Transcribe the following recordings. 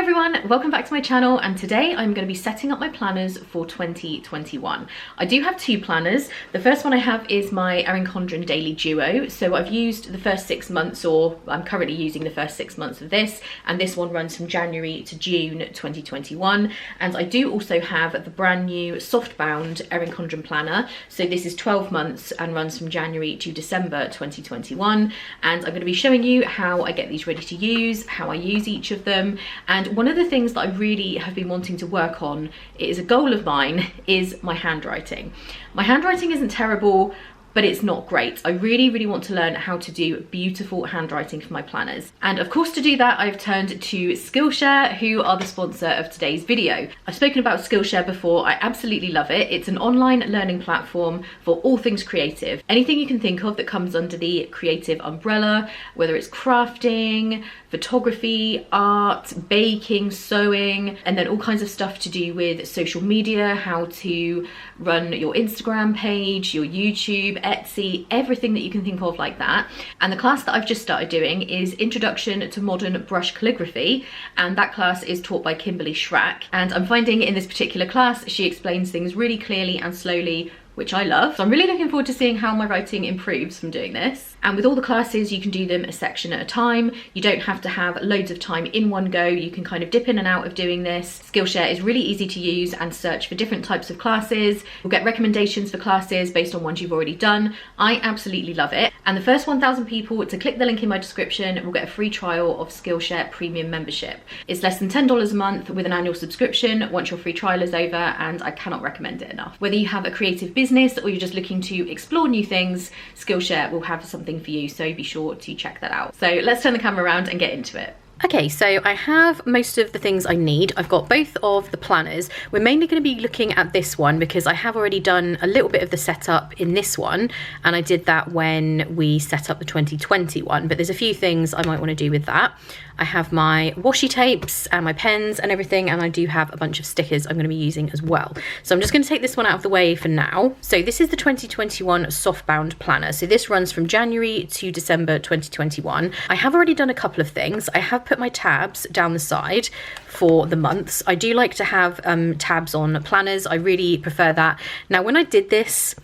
everyone, welcome back to my channel, and today I'm going to be setting up my planners for 2021. I do have two planners. The first one I have is my Erin Condren Daily Duo. So I've used the first 6 months, or I'm currently using the first 6 months of this, and this one runs from January to June 2021. And I do also have the brand new Softbound Erin Condren planner. So this is 12 months and runs from January to December 2021. And I'm going to be showing you how I get these ready to use, how I use each of them. And one of the things that I really have been wanting to work on, it is a goal of mine, is my handwriting. My handwriting isn't terrible, but it's not great. I really want to learn how to do beautiful handwriting for my planners. And of course, to do that, I've turned to Skillshare, who are the sponsor of today's video. I've spoken about Skillshare before. I absolutely love it. It's an online learning platform for all things creative. Anything you can think of that comes under the creative umbrella, whether it's crafting, photography, art, baking, sewing, and then all kinds of stuff to do with social media, how to run your Instagram page, your YouTube, Etsy, everything that you can think of like that. And the class that I've just started doing is Introduction to Modern Brush Calligraphy, and that class is taught by Kimberly Schrack. And I'm finding in this particular class, she explains things really clearly and slowly, which I love. So I'm really looking forward to seeing how my writing improves from doing this. And with all the classes, you can do them a section at a time. You don't have to have loads of time in one go. You can kind of dip in and out of doing this. Skillshare is really easy to use and search for different types of classes. You'll get recommendations for classes based on ones you've already done. I absolutely love it. And the first 1,000 people to click the link in my description will get a free trial of Skillshare Premium membership. It's less than $10 a month with an annual subscription once your free trial is over, and I cannot recommend it enough. Whether you have a creative business or you're just looking to explore new things, Skillshare will have something for you, so be sure to check that out. So let's turn the camera around and get into it. Okay, so I have most of the things I need. I've got both of the planners. We're mainly going to be looking at this one because I have already done a little bit of the setup in this one, and I did that when we set up the 2021, but there's a few things I might want to do with that. I have my washi tapes and my pens and everything, and I do have a bunch of stickers I'm going to be using as well. So I'm just going to take this one out of the way for now. So this is the 2021 Softbound planner. So this runs from January to December 2021. I have already done a couple of things. I have put my tabs down the side for the months. I do like to have tabs on planners. I really prefer that. Now, when I did this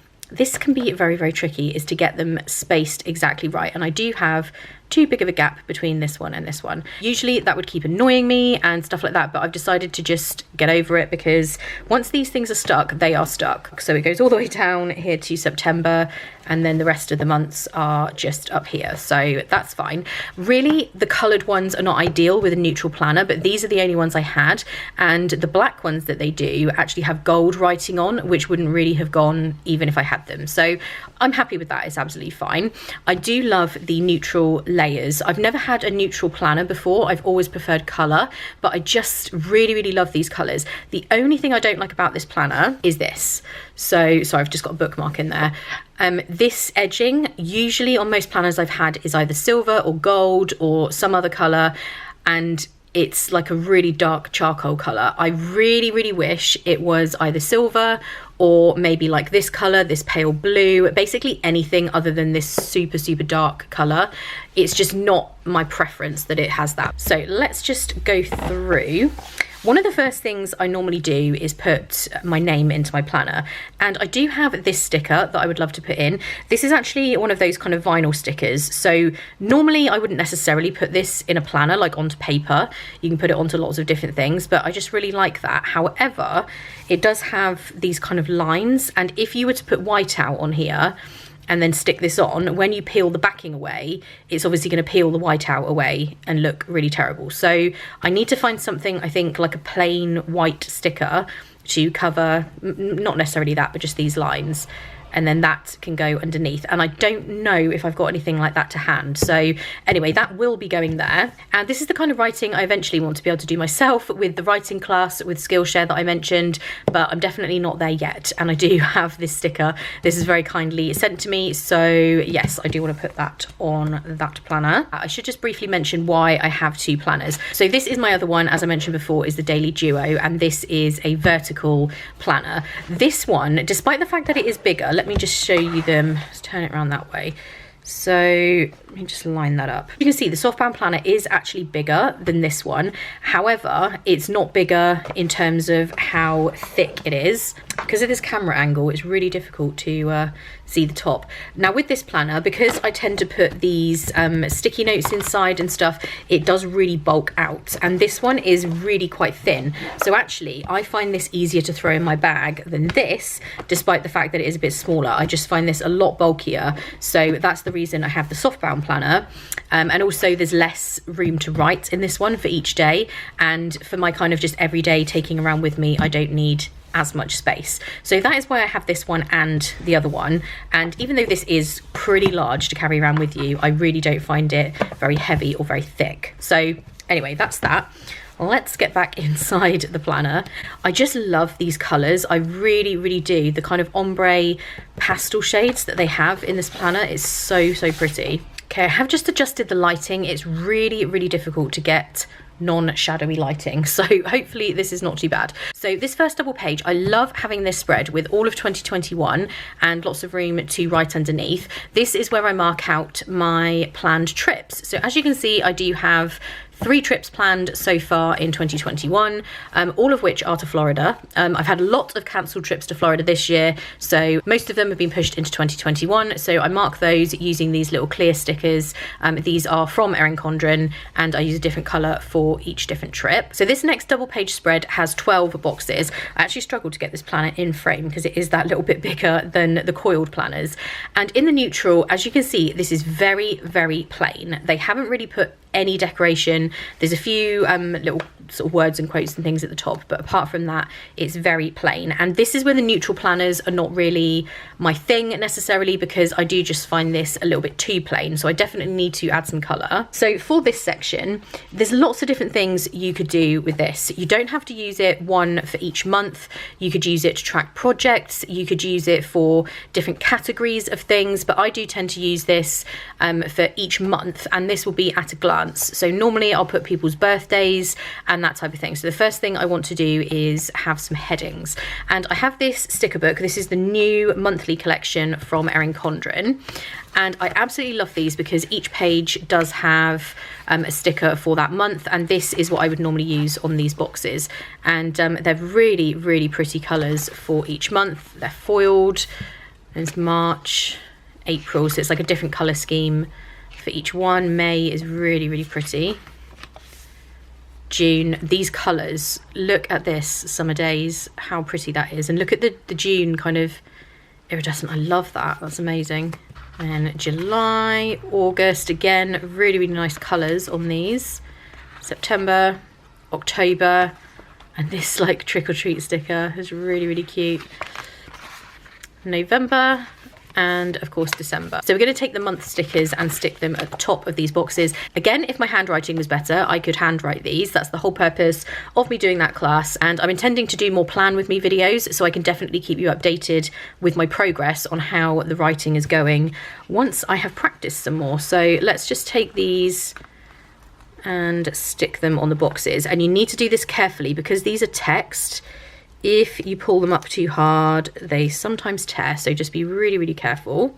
can be very tricky, is to get them spaced exactly right. And I do have too big of a gap between this one and this one. Usually that would keep annoying me and stuff like that, but I've decided to just get over it because once these things are stuck, they are stuck. So it goes all the way down here to September, and then the rest of the months are just up here. So that's fine. Really, the colored ones are not ideal with a neutral planner, but these are the only ones I had. And the black ones that they do actually have gold writing on, which wouldn't really have gone even if I had them. So I'm happy with that. It's absolutely fine. I do love the neutral layers. I've never had a neutral planner before. I've always preferred color, but I just really love these colors. The only thing I don't like about this planner is this. So I've just got a bookmark in there. This edging, usually on most planners I've had, is either silver or gold or some other color, and it's like a really dark charcoal color. I really wish it was either silver or maybe like this color, this pale blue, basically anything other than this super dark color. It's just not my preference that it has that. So let's just go through. One of the first things I normally do is put my name into my planner, and I do have this sticker that I would love to put in. This is actually one of those kind of vinyl stickers. So normally I wouldn't necessarily put this in a planner, like onto paper. You can put it onto lots of different things, but I just really like that. However, it does have these kind of lines, and if you were to put whiteout on here and then stick this on, when you peel the backing away, it's obviously going to peel the whiteout away and look really terrible. So I need to find something, I think, like a plain white sticker to cover, not necessarily that, but just these lines. And then that can go underneath, and I don't know if I've got anything like that to hand. So anyway, that will be going there. And this is the kind of writing I eventually want to be able to do myself with the writing class with Skillshare that I mentioned, but I'm definitely not there yet. And I do have this sticker. This is very kindly sent to me, so yes, I do want to put that on that planner. I should just briefly mention why I have two planners. So this is my other one, as I mentioned before, is the Daily Duo, and this is a vertical planner. This one, despite the fact that it is bigger, let me just show you them. Let's turn it around that way. So let me just line that up. You can see the Softbound planner is actually bigger than this one. However, it's not bigger in terms of how thick it is. Because of this camera angle, it's really difficult to see the top. Now with this planner, because I tend to put these sticky notes inside and stuff, it does really bulk out. And this one is really quite thin. So actually, I find this easier to throw in my bag than this, despite the fact that it is a bit smaller. I just find this a lot bulkier. So that's the reason I have the Softbound planner. And also there's less room to write in this one for each day. And for my kind of just everyday taking around with me, I don't need as much space. So that is why I have this one and the other one. And even though this is pretty large to carry around with you, I really don't find it very heavy or very thick. So anyway, that's that. Let's get back inside the planner. I just love these colors. I really, really do. The kind of ombre pastel shades that they have in this planner is so, so pretty. Okay, I have just adjusted the lighting. It's really, really difficult to get non-shadowy lighting, so hopefully this is not too bad. So this first double page, I love having this spread with all of 2021 and lots of room to write underneath. This is where I mark out my planned trips. So as you can see, I do have 3 trips planned so far in 2021, all of which are to Florida. I've had a lot of cancelled trips to Florida this year, so most of them have been pushed into 2021. So I mark those using these little clear stickers. These are from Erin Condren, and I use a different colour for each different trip. So this next double page spread has 12 boxes. I actually struggled to get this planner in frame because it is that little bit bigger than the coiled planners. And in the neutral, as you can see, this is very, very plain. They haven't really put any decoration. There's a few little sort of words and quotes and things at the top, but apart from that, it's very plain. And this is where the neutral planners are not really my thing necessarily, because I do just find this a little bit too plain. So I definitely need to add some colour. So for this section, there's lots of different things you could do with this. You don't have to use it one for each month. You could use it to track projects. You could use it for different categories of things, but I do tend to use this for each month, and this will be at a glance. So normally I'll put people's birthdays and that type of thing. So the first thing I want to do is have some headings, and I have this sticker book. This is the new monthly collection from Erin Condren, and I absolutely love these because each page does have a sticker for that month, and this is what I would normally use on these boxes. And they're really, really pretty colours for each month. They're foiled. There's March, April, so it's like a different colour scheme for each one. May is really, really pretty. June, these colours, look at this, Summer Days, how pretty that is. And look at the June kind of iridescent. I love that, that's amazing. And July, August, again, really, really nice colours on these. September, October, and this like trick or treat sticker is really, really cute. November, and of course December. So we're going to take the month stickers and stick them at the top of these boxes. Again, if my handwriting was better, I could handwrite these. That's the whole purpose of me doing that class, and I'm intending to do more plan with me videos, so I can definitely keep you updated with my progress on how the writing is going once I have practiced some more. So let's just take these and stick them on the boxes, and you need to do this carefully because these are text. If you pull them up too hard, they sometimes tear, so just be really, really careful.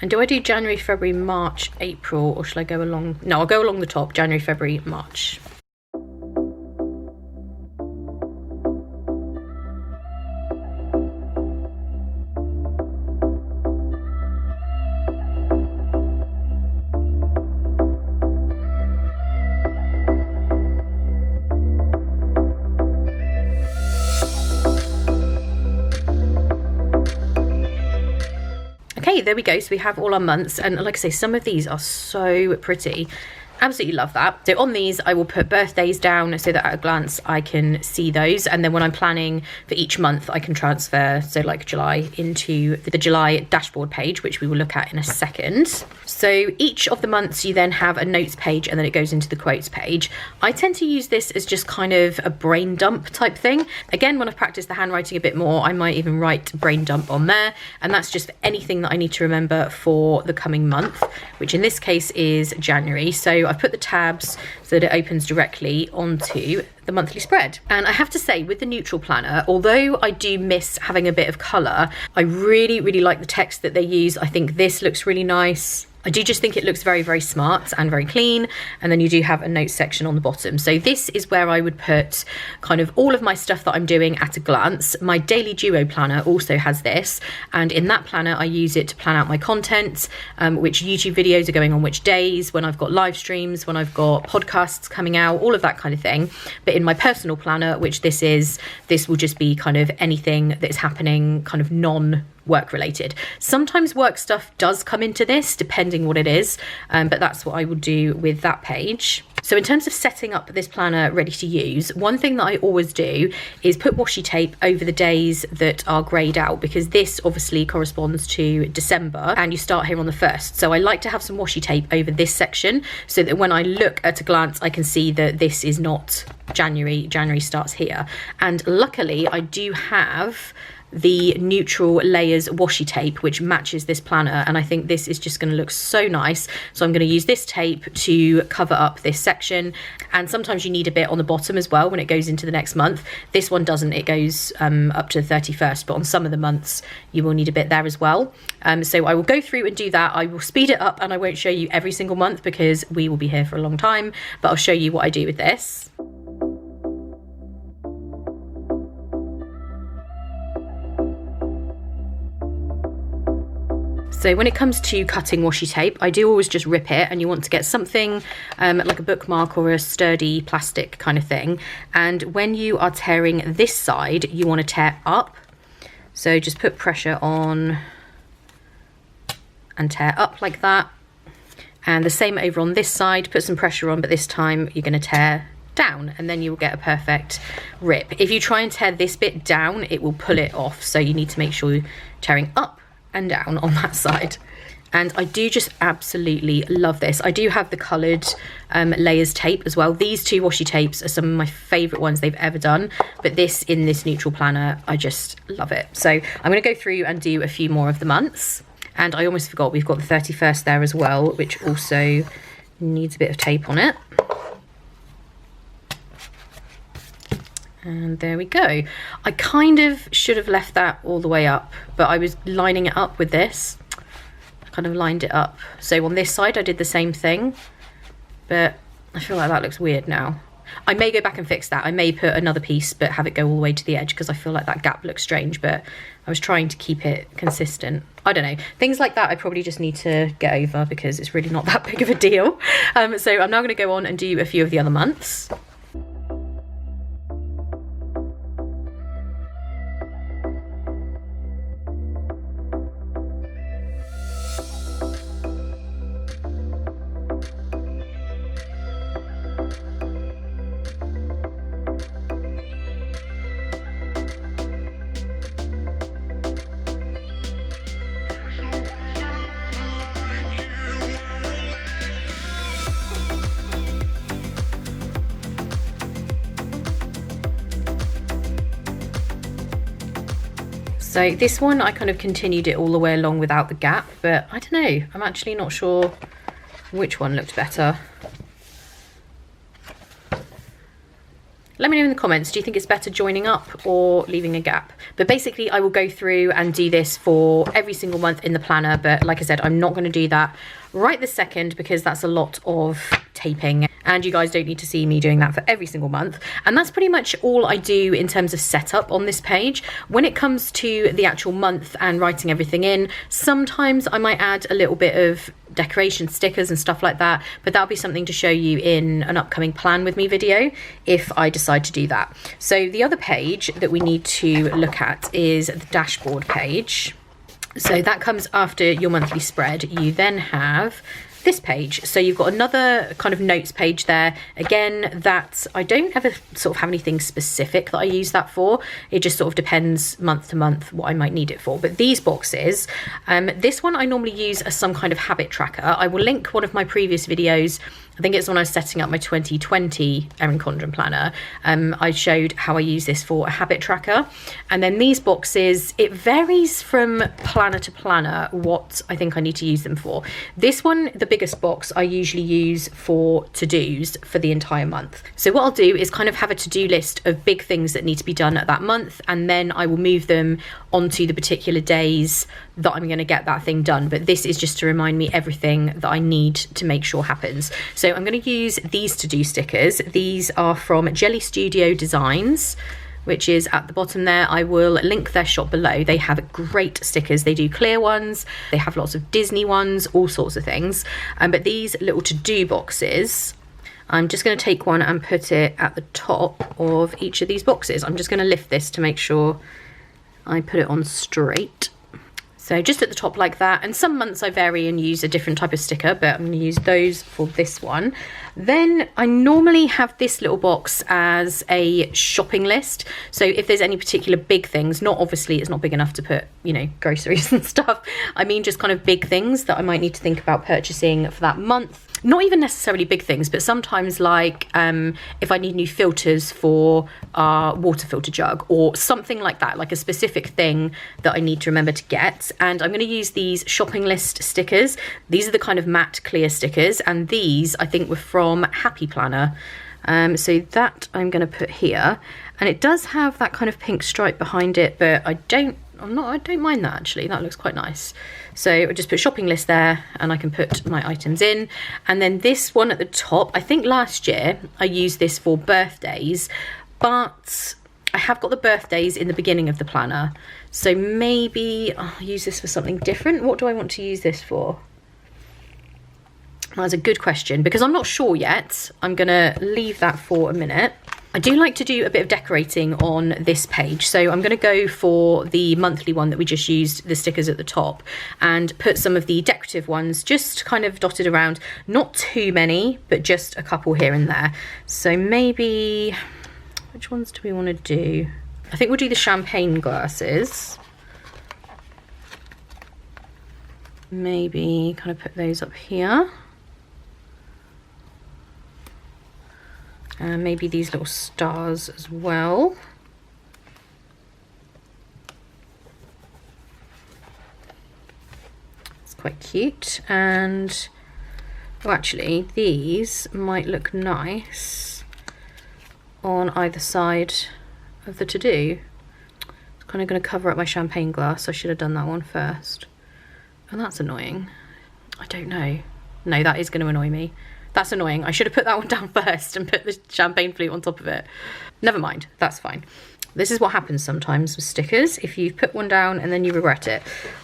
And do I do January, February, March, April, or shall I go along? No, I'll go along the top, January, February, March. Okay, there we go. So we have all our months, and like I say, some of these are so pretty. Absolutely love that. So on these, I will put birthdays down so that at a glance I can see those. And then when I'm planning for each month, I can transfer, so like July, into the July dashboard page, which we will look at in a second. So each of the months, you then have a notes page, and then it goes into the quotes page. I tend to use this as just kind of a brain dump type thing. Again, when I've practiced the handwriting a bit more, I might even write brain dump on there. And that's just anything that I need to remember for the coming month, which in this case is January. So I've put the tabs so that it opens directly onto the monthly spread. And I have to say, with the neutral planner, although I do miss having a bit of colour, I really, really like the text that they use. I think this looks really nice. I do just think it looks very, very smart and very clean. And then you do have a notes section on the bottom. So this is where I would put kind of all of my stuff that I'm doing at a glance. My daily duo planner also has this. And in that planner, I use it to plan out my content, which YouTube videos are going on which days, when I've got live streams, when I've got podcasts coming out, all of that kind of thing. But in my personal planner, which this will just be kind of anything that is happening kind of non-work related. Sometimes work stuff does come into this, depending what it is, but that's what I would do with that page. So in terms of setting up this planner ready to use, one thing that I always do is put washi tape over the days that are greyed out, because this obviously corresponds to December and you start here on the 1st. So I like to have some washi tape over this section so that when I look at a glance, I can see that this is not January. January starts here. And luckily I do have the neutral layers washi tape which matches this planner, and I think this is just going to look so nice. So I'm going to use this tape to cover up this section, and sometimes you need a bit on the bottom as well when it goes into the next month. This one doesn't, it goes up to the 31st, but on some of the months you will need a bit there as well. So I will go through and do that. I will speed it up and I won't show you every single month because we will be here for a long time, but I'll show you what I do with this. So when it comes to cutting washi tape, I do always just rip it, and you want to get something like a bookmark or a sturdy plastic kind of thing. And when you are tearing this side, you want to tear up. So just put pressure on and tear up like that. And the same over on this side, put some pressure on, but this time you're going to tear down, and then you will get a perfect rip. If you try and tear this bit down, it will pull it off. So you need to make sure you're tearing up and down on that side. And I do just absolutely love this. I do have the coloured layers tape as well. These two washi tapes are some of my favourite ones they've ever done, but this in this neutral planner, I just love it. So I'm going to go through and do a few more of the months. And I almost forgot, we've got the 31st there as well, which also needs a bit of tape on it. And there we go. I kind of should have left that all the way up, but I was lining it up with this. I kind of lined it up. So on this side I did the same thing, but I feel like that looks weird now. I may go back and fix that. I may put another piece but have it go all the way to the edge, because I feel like that gap looks strange, but I was trying to keep it consistent. I don't know. Things like that I probably just need to get over because it's really not that big of a deal. So I'm now going to go on and do a few of the other months. So this one, I kind of continued it all the way along without the gap, but I don't know, I'm actually not sure which one looked better. Let me know in the comments, do you think it's better joining up or leaving a gap? But basically I will go through and do this for every single month in the planner, but like I said, I'm not going to do that right this second because that's a lot of taping, and you guys don't need to see me doing that for every single month. And that's pretty much all I do in terms of setup on this page. When it comes to the actual month and writing everything in, sometimes I might add a little bit of decoration stickers and stuff like that, but that'll be something to show you in an upcoming plan with me video if I decide to do that. So the other page that we need to look at is the dashboard page. So that comes after your monthly spread. You then have this page. So you've got another kind of notes page there. Again, that I don't ever sort of have anything specific that I use that for. It just sort of depends month to month what I might need it for. But these boxes, this one I normally use as some kind of habit tracker. I will link one of my previous videos. I think it's when I was setting up my 2020 Erin Condren planner. I showed how I use this for a habit tracker. And then these boxes, it varies from planner to planner what I think I need to use them for. This one, the biggest box I usually use for to-dos for the entire month. So what I'll do is kind of have a to-do list of big things that need to be done at that month, and then I will move them onto the particular days that I'm going to get that thing done. But this is just to remind me everything that I need to make sure happens. So I'm going to use these to-do stickers. These are from Jelly Studio Designs, which is at the bottom there. I will link their shop below. They have great stickers. They do clear ones, they have lots of Disney ones, all sorts of things. But these little to-do boxes, I'm just going to take one and put it at the top of each of these boxes. I'm just going to lift this to make sure I put it on straight. So just at the top like that. And some months I vary and use a different type of sticker, but I'm going to use those for this one. Then I normally have this little box as a shopping list. So if there's any particular big things, not obviously it's not big enough to put, you know, groceries and stuff. I mean just kind of big things that I might need to think about purchasing for that month. Not even necessarily big things, but sometimes like if I need new filters for our water filter jug or something like that, like a specific thing that I need to remember to get. And I'm going to use these shopping list stickers. These are the kind of matte clear stickers, and these I think were from Happy Planner. So that I'm going to put here, and it does have that kind of pink stripe behind it, but I don't mind that actually. That looks quite nice. So I just put shopping list there, and I can put my items in. And then this one at the top, I think last year I used this for birthdays, but I have got the birthdays in the beginning of the planner. So maybe I'll use this for something different. What do I want to use this for? That's a good question, because I'm not sure yet. I'm gonna leave that for a minute. I do like to do a bit of decorating on this page, so I'm going to go for the monthly one that we just used, the stickers at the top, and put some of the decorative ones just kind of dotted around. Not too many, but just a couple here and there. So maybe, which ones do we want to do? I think we'll do the champagne glasses. Maybe kind of put those up here. And maybe these little stars as well. It's quite cute. And oh, actually these might look nice on either side of the to-do. It's kind of going to cover up my champagne glass. I should have done that one first. And that's annoying. I don't know. No, that is going to annoy me. That's annoying. I should have put that one down first and put the champagne flute on top of it. Never mind, that's fine. This is what happens sometimes with stickers, if you put one down and then you regret it,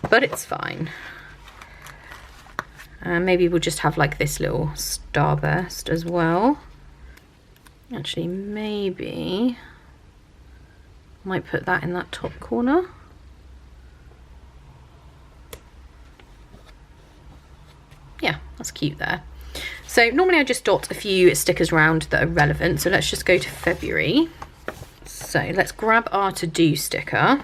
but it's fine. Maybe we'll just have like this little starburst as well. Actually, maybe I might put that in that top corner. Yeah, that's cute there. So normally I just dot a few stickers around that are relevant. So let's just go to February. So let's grab our to-do sticker.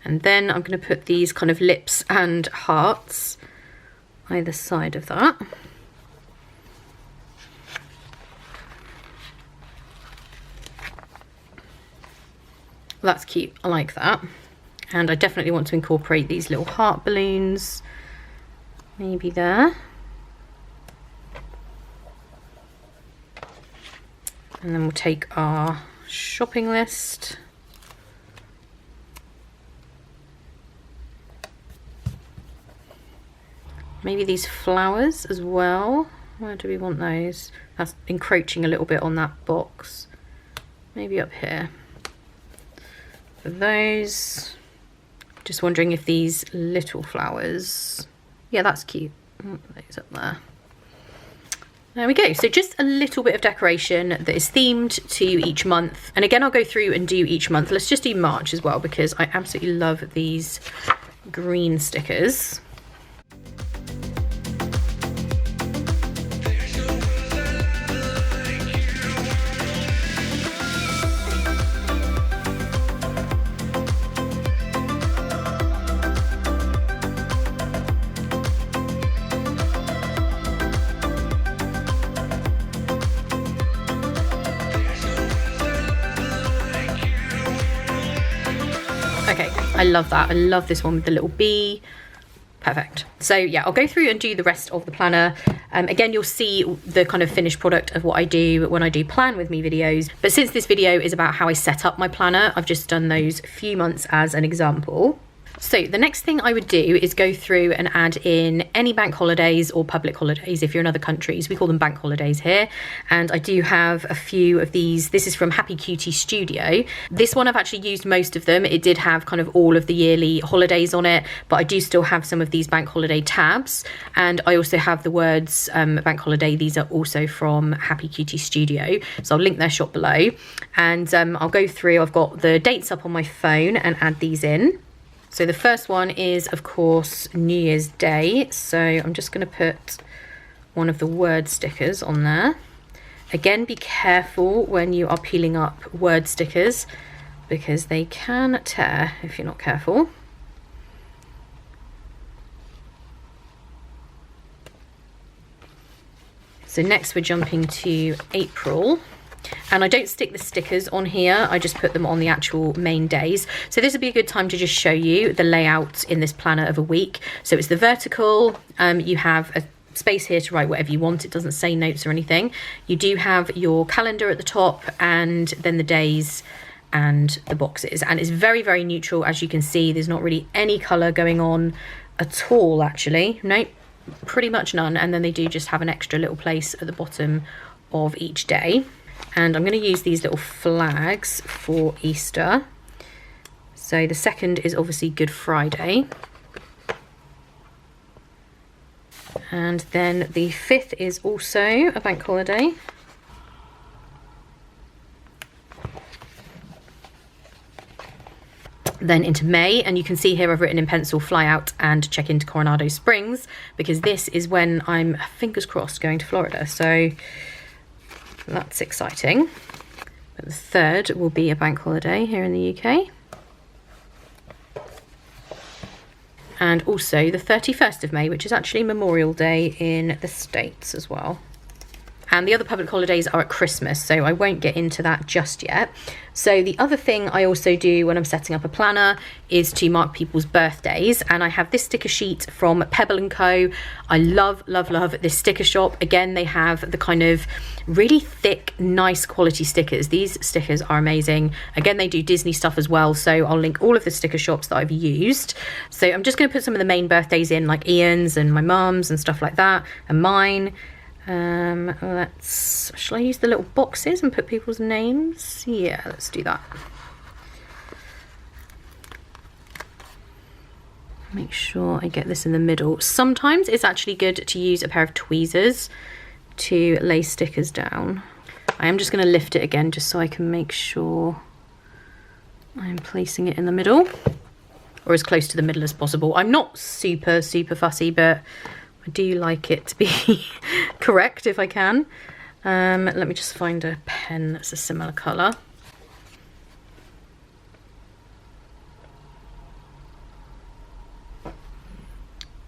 And then I'm going to put these kind of lips and hearts either side of that. That's cute, I like that. And I definitely want to incorporate these little heart balloons, maybe there. And then we'll take our shopping list. Maybe these flowers as well. Where do we want those? That's encroaching a little bit on that box. Maybe up here. For those. Just wondering if these little flowers, yeah, that's cute. Put those up there. There we go. So just a little bit of decoration that is themed to each month. And again, I'll go through and do each month. Let's just do March as well, because I absolutely love these green stickers. Okay, I love that. I love this one with the little bee. Perfect. So yeah, I'll go through and do the rest of the planner. Again, you'll see the kind of finished product of what I do when I do plan with me videos. But since this video is about how I set up my planner, I've just done those few months as an example. So the next thing I would do is go through and add in any bank holidays or public holidays. If you're in other countries, we call them bank holidays here. And I do have a few of these. This is from Happy Cutie Studio. This one I've actually used most of them. It did have kind of all of the yearly holidays on it, but I do still have some of these bank holiday tabs. And I also have the words bank holiday. These are also from Happy Cutie Studio. So I'll link their shop below. And I'll go through, I've got the dates up on my phone and add these in. So the first one is, of course, New Year's Day. So I'm just going to put one of the word stickers on there. Again, be careful when you are peeling up word stickers because they can tear if you're not careful. So next we're jumping to April. And I don't stick the stickers on here, I just put them on the actual main days. So this would be a good time to just show you the layout in this planner of a week. So it's the vertical, you have a space here to write whatever you want, it doesn't say notes or anything. You do have your calendar at the top and then the days and the boxes. And it's very, very neutral, as you can see. There's not really any colour going on at all, actually. Nope, pretty much none. And then they do just have an extra little place at the bottom of each day. And I'm going to use these little flags for Easter. So the second is obviously Good Friday. And then the 5th is also a bank holiday. Then into May, and you can see here I've written in pencil fly out and check into Coronado Springs, because this is when I'm, fingers crossed, going to Florida. So that's exciting. But the 3rd will be a bank holiday here in the UK. And also the 31st of May, which is actually Memorial Day in the States as well. And the other public holidays are at Christmas, so I won't get into that just yet. So the other thing I also do when I'm setting up a planner is to mark people's birthdays. And I have this sticker sheet from Pebble & Co. I love, love, love this sticker shop. Again, they have the kind of really thick, nice quality stickers. These stickers are amazing. Again, they do Disney stuff as well. So I'll link all of the sticker shops that I've used. So I'm just going to put some of the main birthdays in, like Ian's and my mum's and stuff like that, and mine. Shall I use the little boxes and put people's names? Yeah, let's do that. Make sure I get this in the middle. Sometimes it's actually good to use a pair of tweezers to lay stickers down. I am just going to lift it again just so I can make sure I'm placing it in the middle, or as close to the middle as possible. I'm not super fussy, but I do like it to be correct if I can. Let me just find a pen that's a similar colour.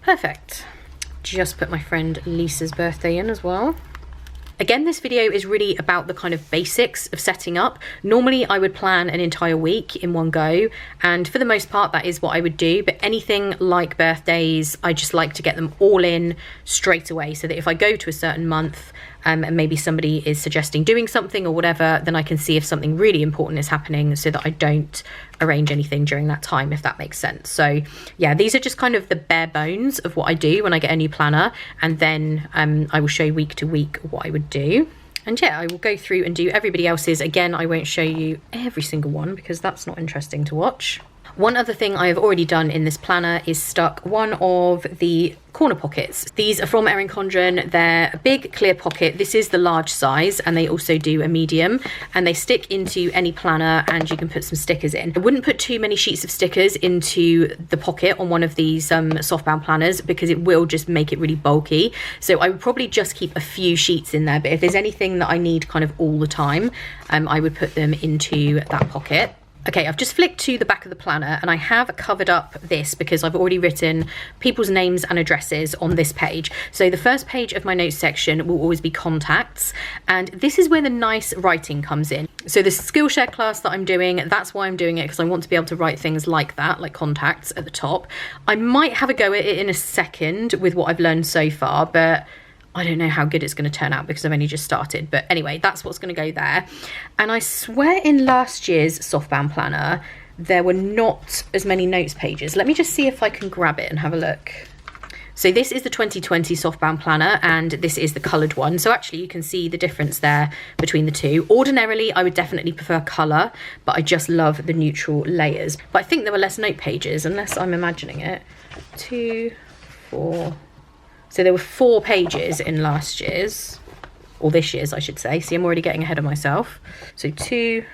Perfect. Just put my friend Lisa's birthday in as well. Again, this video is really about the kind of basics of setting up. Normally I would plan an entire week in one go, and for the most part that is what I would do, but anything like birthdays, I just like to get them all in straight away, so that if I go to a certain month and maybe somebody is suggesting doing something or whatever, then I can see if something really important is happening so that I don't arrange anything during that time, if that makes sense. So yeah, these are just kind of the bare bones of what I do when I get a new planner, and then I will show you week to week what I would do. And yeah, I will go through and do everybody else's. Again, I won't show you every single one because that's not interesting to watch. One other thing I have already done in this planner is stuck one of the corner pockets. These are from Erin Condren. They're a big clear pocket. This is the large size, and they also do a medium, and they stick into any planner and you can put some stickers in. I wouldn't put too many sheets of stickers into the pocket on one of these softbound planners because it will just make it really bulky. So I would probably just keep a few sheets in there, but if there's anything that I need kind of all the time, I would put them into that pocket. Okay, I've just flicked to the back of the planner and I have covered up this because I've already written people's names and addresses on this page. So the first page of my notes section will always be contacts, and this is where the nice writing comes in. So the Skillshare class that I'm doing, that's why I'm doing it, because I want to be able to write things like that, like contacts at the top. I might have a go at it in a second with what I've learned so far, but I don't know how good it's going to turn out because I've only just started. But anyway, that's what's going to go there. And I swear in last year's Softbound planner, there were not as many notes pages. Let me just see if I can grab it and have a look. So this is the 2020 Softbound planner, and this is the coloured one. So actually you can see the difference there between the two. Ordinarily, I would definitely prefer colour, but I just love the neutral layers. But I think there were less note pages, unless I'm imagining it. 2, 4. So there were 4 pages in last year's, or this year's, I should say. See, I'm already getting ahead of myself. So 2,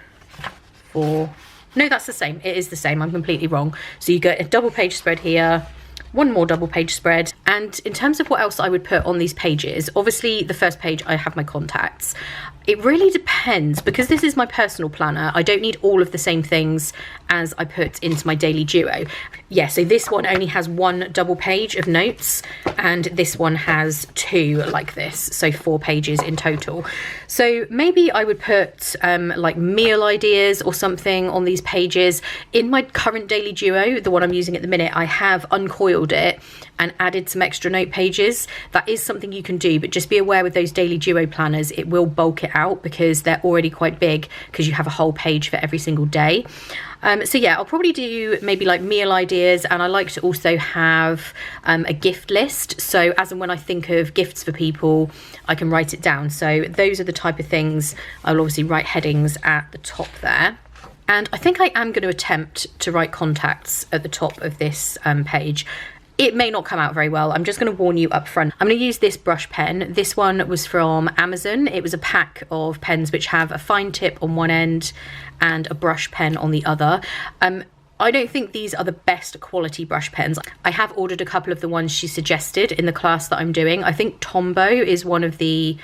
4. No, that's the same. It is the same. I'm completely wrong. So you get a double page spread here, one more double page spread. And in terms of what else I would put on these pages, obviously the first page I have my contacts. It really depends, because this is my personal planner. I don't need all of the same things as I put into my daily duo. Yeah, so this one only has 1 double page of notes, and this one has 2 like this, so 4 pages in total. So maybe I would put like meal ideas or something on these pages. In my current daily duo, the one I'm using at the minute, I have uncoiled it and added some extra note pages. That is something you can do, but just be aware with those daily duo planners, it will bulk it out because they're already quite big, because you have a whole page for every single day. So yeah, I'll probably do maybe like meal ideas, and I like to also have a gift list. So as and when I think of gifts for people, I can write it down. So those are the type of things I'll obviously write headings at the top there. And I think I am going to attempt to write contacts at the top of this page. It may not come out very well. I'm just going to warn you up front. I'm going to use this brush pen. This one was from Amazon. It was a pack of pens which have a fine tip on one end and a brush pen on the other. I don't think these are the best quality brush pens. I have ordered a couple of the ones she suggested in the class that I'm doing. I think Tombow is one of the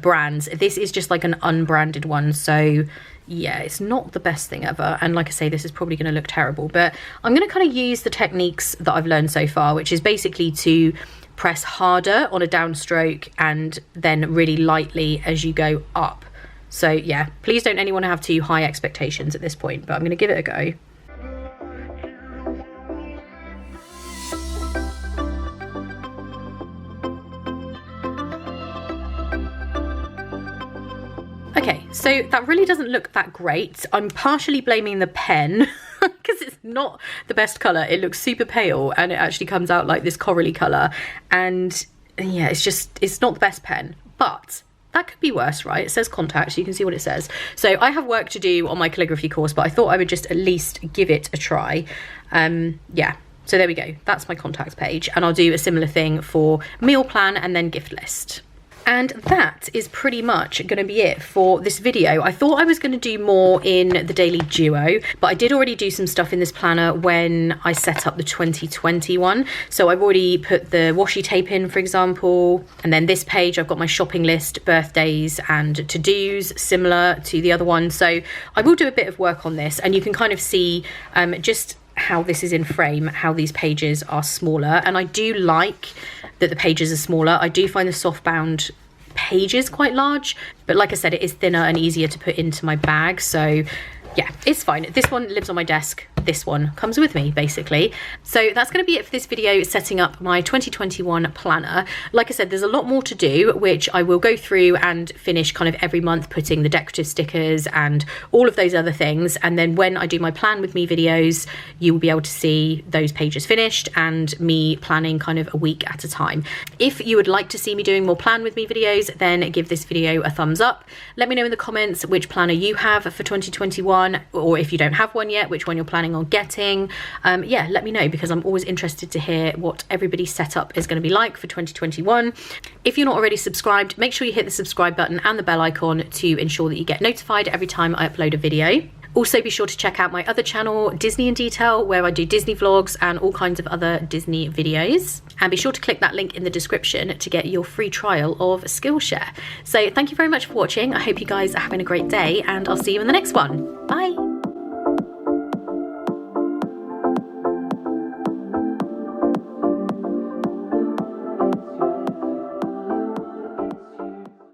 brands. This is just like an unbranded one, so yeah, it's not the best thing ever. And like I say, this is probably going to look terrible, but I'm going to kind of use the techniques that I've learned so far, which is basically to press harder on a downstroke and then really lightly as you go up. So yeah, please don't anyone have too high expectations at this point, but I'm going to give it a go. Okay, so that really doesn't look that great. I'm partially blaming the pen because it's not the best colour. It looks super pale and it actually comes out like this corally colour. And yeah, it's not the best pen, but that could be worse, right? It says contact, so you can see what it says. So I have work to do on my calligraphy course, but I thought I would just at least give it a try. Yeah, so there we go. That's my contacts page. And I'll do a similar thing for meal plan and then gift list. And that is pretty much going to be it for this video. I thought I was going to do more in the daily duo, but I did already do some stuff in this planner when I set up the 2021. So I've already put the washi tape in, for example, and then this page I've got my shopping list, birthdays and to-dos, similar to the other one. So I will do a bit of work on this, and you can kind of see just how this is in frame, how these pages are smaller. And I do like that the pages are smaller. I do find the Softbound pages quite large, but like I said, it is thinner and easier to put into my bag. So yeah, it's fine. This one lives on my desk. This one comes with me, basically. So that's going to be it for this video, setting up my 2021 planner. Like I said, there's a lot more to do, which I will go through and finish kind of every month, putting the decorative stickers and all of those other things. And then when I do my plan with me videos, you will be able to see those pages finished and me planning kind of a week at a time. If you would like to see me doing more plan with me videos, then give this video a thumbs up. Let me know in the comments which planner you have for 2021, or if you don't have one yet, which one you're planning on getting. Yeah, let me know, because I'm always interested to hear what everybody's setup is going to be like for 2021. If you're not already subscribed, make sure you hit the subscribe button and the bell icon to ensure that you get notified every time I upload a video. Also, be sure to check out my other channel, Disney in Detail, where I do Disney vlogs and all kinds of other Disney videos. And be sure to click that link in the description to get your free trial of Skillshare. So thank you very much for watching. I hope you guys are having a great day, and I'll see you in the next one. Bye.